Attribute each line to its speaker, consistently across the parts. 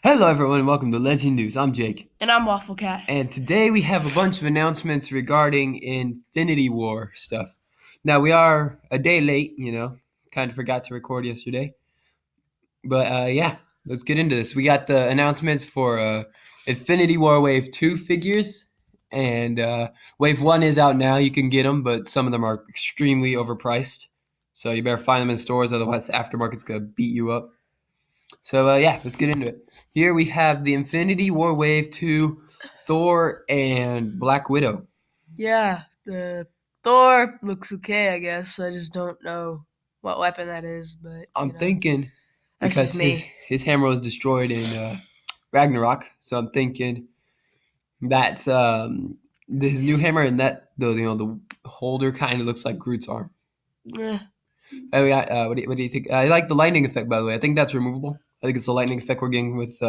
Speaker 1: Hello, everyone, and welcome to Legend News. I'm Jake,
Speaker 2: And I'm Waffle Cat.
Speaker 1: and today we have a bunch of announcements regarding Infinity War stuff. Now, we are a day late, kind of forgot to record yesterday. But yeah, let's get into this. We got the announcements for Infinity War Wave 2 figures, and Wave 1 is out now. You can get them, but some of them are extremely overpriced. So you better find them in stores, otherwise, the aftermarket's going to beat you up. So yeah, let's get into it. Here we have the Infinity War Wave 2, Thor, and Black Widow.
Speaker 2: Yeah, the Thor looks okay, I guess. I just don't know what weapon that is, but
Speaker 1: I'm thinking
Speaker 2: that's
Speaker 1: because
Speaker 2: just me.
Speaker 1: his hammer was destroyed in Ragnarok, so I'm thinking that's his new hammer, and that the holder kind of looks like Groot's arm.
Speaker 2: Yeah,
Speaker 1: Oh yeah, what do you think? I like the lightning effect, by the way. I think that's removable. I think it's the lightning effect we're getting with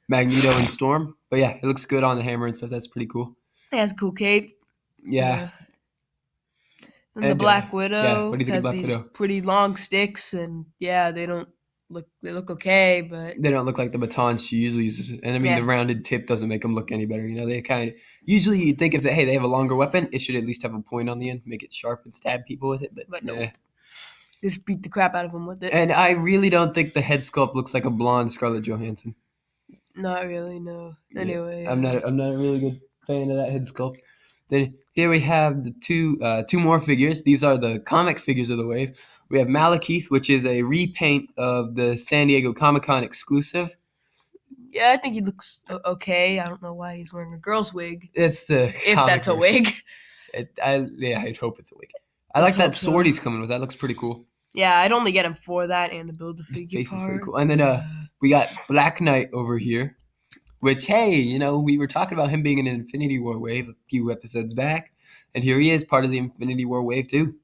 Speaker 1: Magneto and Storm. But yeah, it looks good on the hammer and stuff. That's pretty cool.
Speaker 2: he has a cool cape.
Speaker 1: Yeah.
Speaker 2: And the
Speaker 1: And
Speaker 2: Black
Speaker 1: yeah, what
Speaker 2: Widow
Speaker 1: do you think of
Speaker 2: has
Speaker 1: Black
Speaker 2: these
Speaker 1: Widow?
Speaker 2: pretty long sticks, and yeah, they look okay, but
Speaker 1: They don't look like the batons she usually uses, and I mean the
Speaker 2: yeah,
Speaker 1: rounded tip doesn't make them look any better. They kind of usually you think if they have a longer weapon, it should at least have a point on the end, make it sharp and stab people with it. But
Speaker 2: but
Speaker 1: nah.
Speaker 2: nope, just beat the crap out of him with it.
Speaker 1: And I really don't think the head sculpt looks like a blonde Scarlett Johansson.
Speaker 2: Not really, no.
Speaker 1: Yeah,
Speaker 2: Anyway,
Speaker 1: I'm not a really good fan of that head sculpt. Then here we have the two more figures. These are the comic figures of the wave. We have Malekith, which is a repaint of the San Diego Comic-Con exclusive.
Speaker 2: yeah, I think he looks okay. I don't know why he's wearing a girl's wig,
Speaker 1: It's the
Speaker 2: if
Speaker 1: comic
Speaker 2: that's a
Speaker 1: version.
Speaker 2: wig.
Speaker 1: I'd hope it's a wig. I
Speaker 2: Let's
Speaker 1: like that
Speaker 2: hope so.
Speaker 1: sword he's coming with. That looks pretty cool.
Speaker 2: Yeah, I'd only get him for that and the build a
Speaker 1: The
Speaker 2: figure
Speaker 1: face is
Speaker 2: part.
Speaker 1: pretty cool. And then we got Black Knight over here, which hey, we were talking about him being in an Infinity War wave a few episodes back, and here he is, part of the Infinity War wave too.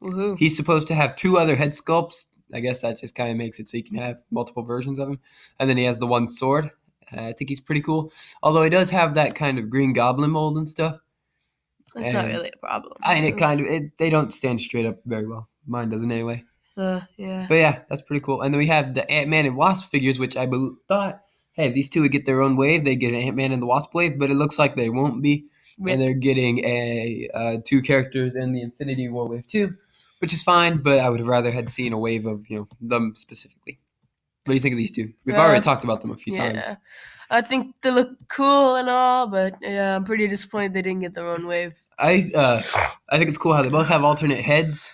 Speaker 2: Woohoo!
Speaker 1: He's supposed to have two other head sculpts. I guess that just kind of makes it so you can have multiple versions of him. And then he has the one sword. I think he's pretty cool. Although he does have that kind of Green Goblin mold and stuff.
Speaker 2: That's not really a problem.
Speaker 1: I mean, they don't stand straight up very well. Mine doesn't anyway.
Speaker 2: Yeah.
Speaker 1: But yeah, that's pretty cool. And then we have the Ant-Man and Wasp figures, which I thought, hey, if these two would get their own wave, they get an Ant-Man and the Wasp wave, but it looks like they won't be.
Speaker 2: Rip.
Speaker 1: And they're getting two characters in the Infinity War wave too, which is fine, but I would have rather had seen a wave of them specifically. What do you think of these two? We've already talked about them a few times.
Speaker 2: Yeah. I think they look cool and all, but yeah, I'm pretty disappointed they didn't get their own wave.
Speaker 1: I think it's cool how they both have alternate heads,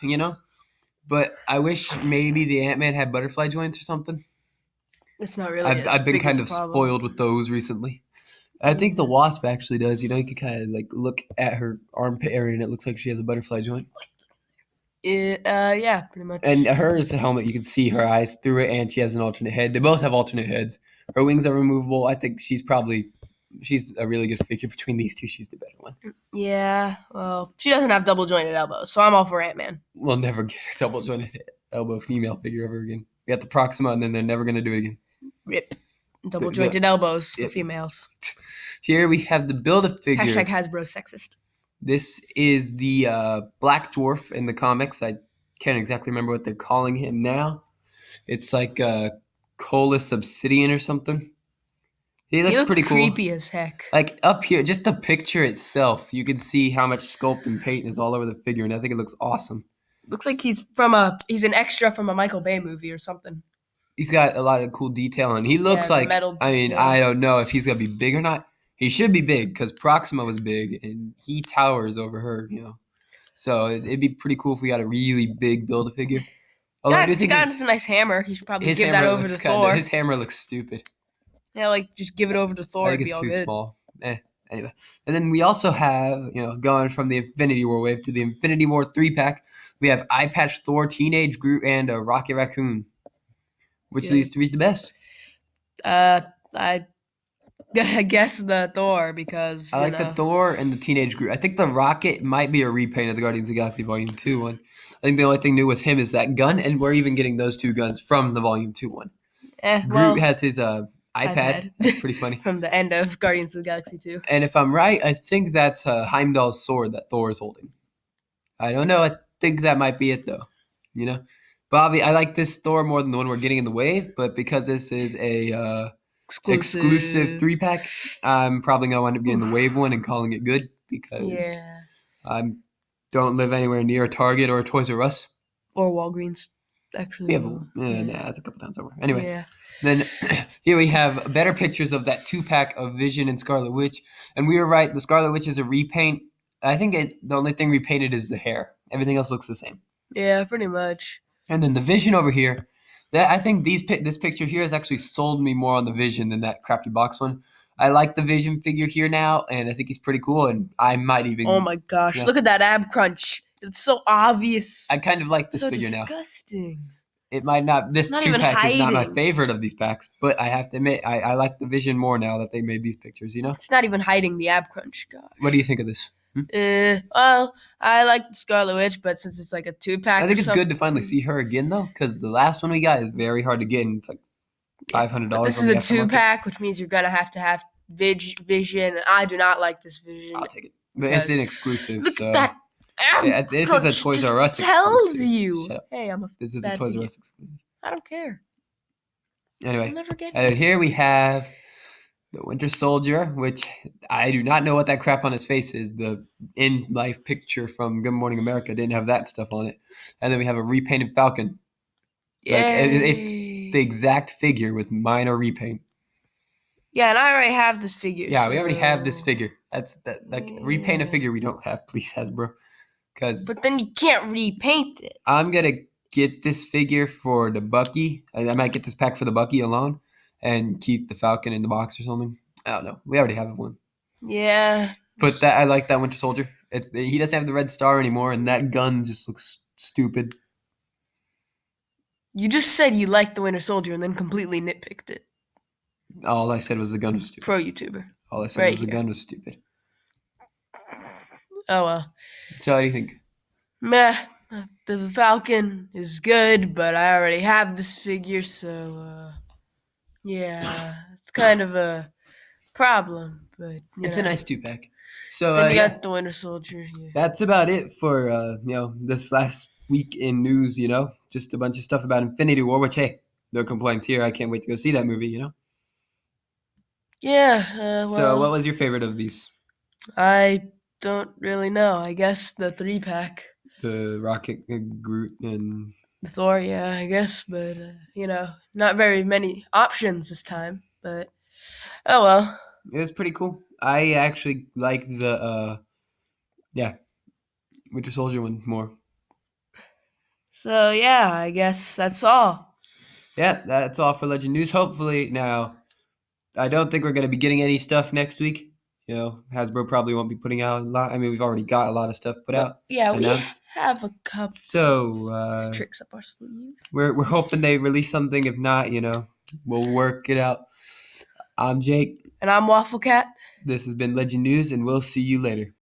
Speaker 1: but I wish maybe the Ant-Man had butterfly joints or something.
Speaker 2: It's not really.
Speaker 1: I've been
Speaker 2: big
Speaker 1: kind
Speaker 2: as a
Speaker 1: of
Speaker 2: problem.
Speaker 1: spoiled with those recently. I think the Wasp actually does. You can kind of like look at her armpit area and it looks like she has a butterfly joint.
Speaker 2: Yeah, pretty much.
Speaker 1: And hers helmet, you can see her eyes through it, and she has an alternate head. They both have alternate heads. Her wings are removable. I think she's a really good figure between these two. She's the better one.
Speaker 2: Yeah, well, she doesn't have double jointed elbows, so I'm all for Ant-Man.
Speaker 1: We'll never get a double jointed elbow female figure ever again. We got the Proxima, and then they're never going to do it again.
Speaker 2: Rip. Double jointed elbows for females.
Speaker 1: Here we have the Build-A-Figure.
Speaker 2: Hashtag Hasbro sexist.
Speaker 1: This is the Black Dwarf in the comics. I can't exactly remember what they're calling him now. It's like Colus Obsidian or something. He looks pretty cool.
Speaker 2: Creepy as heck.
Speaker 1: Like up here, just the picture itself, you can see how much sculpt and paint is all over the figure, and I think it looks awesome.
Speaker 2: Looks like he's an extra from a Michael Bay movie or something.
Speaker 1: He's got a lot of cool detail, and he looks like. I mean, I don't know if he's gonna be big or not. He should be big because Proxima was big, and he towers over her. So it'd be pretty cool if we got a really big Build-A-Figure.
Speaker 2: Yeah, he got a nice hammer. He should probably give that over to Thor.
Speaker 1: His hammer looks stupid.
Speaker 2: Yeah, just give it over to Thor.
Speaker 1: I think it's too small. Anyway. And then we also have, going from the Infinity War wave to the Infinity War 3-pack, we have Eye Patch Thor, Teenage Groot, and Rocket Raccoon. Which of these three is the best?
Speaker 2: I guess the Thor, because
Speaker 1: I like the Thor and the Teenage Groot. I think the Rocket might be a repaint of the Guardians of the Galaxy Volume 2 one. I think the only thing new with him is that gun, and we're even getting those two guns from the Volume 2 one. Groot has his iPad. That's pretty funny.
Speaker 2: From the end of Guardians of the Galaxy 2.
Speaker 1: And if I'm right, I think that's Heimdall's sword that Thor is holding. I don't know. I think that might be it, though. Bobby, I like this Thor more than the one we're getting in the wave, but because this is a exclusive 3-pack. I'm probably going to wind up getting the Wave one and calling it good because
Speaker 2: Yeah.
Speaker 1: I don't live anywhere near a Target or a Toys R Us.
Speaker 2: Or Walgreens. Actually,
Speaker 1: We have
Speaker 2: no.
Speaker 1: that's a couple towns over. Anyway,
Speaker 2: Yeah.
Speaker 1: then here we have better pictures of that 2-pack of Vision and Scarlet Witch. And we were right, the Scarlet Witch is a repaint. I think the only thing repainted is the hair. Everything else looks the same.
Speaker 2: Yeah, pretty much.
Speaker 1: And then the Vision over here, I think this picture here has actually sold me more on the Vision than that crappy box one. I like the Vision figure here now, and I think he's pretty cool, and I might even...
Speaker 2: Oh my gosh, look at that ab crunch. It's so obvious.
Speaker 1: I kind of like this
Speaker 2: so
Speaker 1: figure now.
Speaker 2: Disgusting.
Speaker 1: It might not... This
Speaker 2: not
Speaker 1: 2-pack is not my favorite of these packs, but I have to admit, I like the Vision more now that they made these pictures, you know?
Speaker 2: It's not even hiding the ab crunch, God.
Speaker 1: What do you think of this?
Speaker 2: Well, I like the Scarlet Witch, but since it's like a 2-pack,
Speaker 1: I think it's good to finally see her again, though, because the last one we got is very hard to get, and it's like $500.
Speaker 2: This is a 2-pack, which means you're gonna have to have Vision. I do not like this Vision.
Speaker 1: I'll take it, but it's an exclusive.
Speaker 2: Look
Speaker 1: so.
Speaker 2: at that.
Speaker 1: Yeah, this is a Toys R Us exclusive.
Speaker 2: Tells you.
Speaker 1: Shut up.
Speaker 2: Hey,
Speaker 1: This is a Toys R Us exclusive.
Speaker 2: I don't care.
Speaker 1: Anyway,
Speaker 2: I'll never get it.
Speaker 1: Here we have the Winter Soldier, which I do not know what that crap on his face is. The in-life picture from Good Morning America didn't have that stuff on it. And then we have a repainted Falcon. Like it's the exact figure with minor repaint.
Speaker 2: Yeah, and I already have this figure.
Speaker 1: Yeah, we already have this figure. That's that. Like repaint a figure we don't have, please, Hasbro.
Speaker 2: But then you can't repaint it.
Speaker 1: I'm gonna get this figure for the Bucky. I might get this pack for the Bucky alone and keep the Falcon in the box or something. I don't know. We already have one.
Speaker 2: Yeah.
Speaker 1: But I like that Winter Soldier. He doesn't have the red star anymore, and that gun just looks stupid.
Speaker 2: You just said you liked the Winter Soldier and then completely nitpicked it.
Speaker 1: All I said was the gun was stupid.
Speaker 2: Pro YouTuber.
Speaker 1: All I said was the gun was stupid.
Speaker 2: Oh well.
Speaker 1: So how do you think?
Speaker 2: Meh. The Falcon is good, but I already have this figure, so yeah, it's kind of a problem. But
Speaker 1: it's a nice 2-pack. So
Speaker 2: then you got the Winter Soldier. Yeah.
Speaker 1: That's about it for this last week in news. Just a bunch of stuff about Infinity War. Which hey, no complaints here. I can't wait to go see that movie.
Speaker 2: Yeah.
Speaker 1: So what was your favorite of these?
Speaker 2: I don't really know. I guess the 3-pack.
Speaker 1: The Rocket, Groot, and
Speaker 2: the Thor, yeah, I guess, but not very many options this time. But oh well,
Speaker 1: it was pretty cool. I actually like the Winter Soldier one more.
Speaker 2: So yeah, I guess that's all.
Speaker 1: Yeah, that's all for Legend News. Hopefully, now I don't think we're going to be getting any stuff next week. Hasbro probably won't be putting out a lot. I mean, we've already got a lot of stuff put out.
Speaker 2: Yeah,
Speaker 1: announced.
Speaker 2: We have a couple.
Speaker 1: So
Speaker 2: tricks up our sleeve.
Speaker 1: We're hoping they release something. If not, we'll work it out. I'm Jake.
Speaker 2: And I'm Waffle Cat.
Speaker 1: This has been Legend News, and we'll see you later.